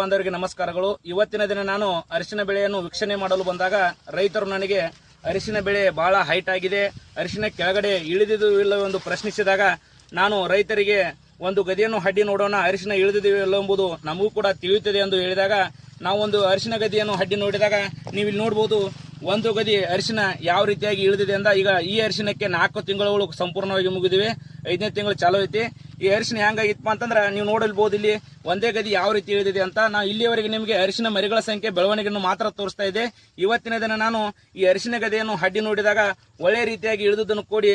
ಬಾಂಧವರಿಗೆ ನಮಸ್ಕಾರಗಳು. ಇವತ್ತಿನ ದಿನ ನಾನು ಅರಿಶಿನ ಬೆಳೆಯನ್ನು ವೀಕ್ಷಣೆ ಮಾಡಲು ಬಂದಾಗ ರೈತರು ನನಗೆ ಅರಿಶಿನ ಬೆಳೆ ಬಹಳ ಹೈಟ್ ಆಗಿದೆ, ಅರಿಶಿನ ಕೆಳಗಡೆ ಇಳಿದಿದ್ದು ಇಲ್ಲವೋ ಎಂದು ಪ್ರಶ್ನಿಸಿದಾಗ ನಾನು ರೈತರಿಗೆ ಒಂದು ಗದಿಯನ್ನು ಹಡ್ಡಿ ನೋಡೋಣ, ಅರಿಶಿನ ಇಳಿದಿದೆಯೋ ಇಲ್ಲ ಎಂಬುದು ನಮಗೂ ಕೂಡ ತಿಳಿಯುತ್ತದೆ ಎಂದು ಹೇಳಿದಾಗ ನಾವು ಒಂದು ಅರಿಶಿನ ಗದಿಯನ್ನು ಹಡ್ಡಿ ನೋಡಿದಾಗ ನೀವು ಇಲ್ಲಿ ನೋಡಬಹುದು ಒಂದು ಗದಿ ಅರಿಶಿನ ಯಾವ ರೀತಿಯಾಗಿ ಇಳಿದಿದೆ ಅಂತ. ಈಗ ಈ ಅರಿಶಿನಕ್ಕೆ 4 ತಿಂಗಳು ಸಂಪೂರ್ಣವಾಗಿ ಮುಗಿದಿವೆ, 5ನೇ ತಿಂಗಳು ಚಾಲೂ ಐತಿ. ಈ ಅರಿಶಿನ ಹೆಂಗಾಗಿತ್ತಪ್ಪ ಅಂತಂದ್ರೆ ನೀವು ನೋಡಲ್ಬಹುದು ಇಲ್ಲಿ ಒಂದೇ ಗದಿ ಯಾವ ರೀತಿ ಇಳಿದಿದೆ ಅಂತ. ನಾವು ಇಲ್ಲಿಯವರೆಗೆ ನಿಮಗೆ ಅರಿಶಿನ ಮರಿಗಳ ಸಂಖ್ಯೆ ಬೆಳವಣಿಗೆಯನ್ನು ಮಾತ್ರ ತೋರಿಸ್ತಾ ಇದೆ. ಇವತ್ತಿನ ದಿನ ನಾನು ಈ ಅರಿಶಿನ ಗದಿಯನ್ನು ಹಡ್ಡಿ ನೋಡಿದಾಗ ಒಳ್ಳೆ ರೀತಿಯಾಗಿ ಇಳಿದುದನ್ನು ಕೂಡಿ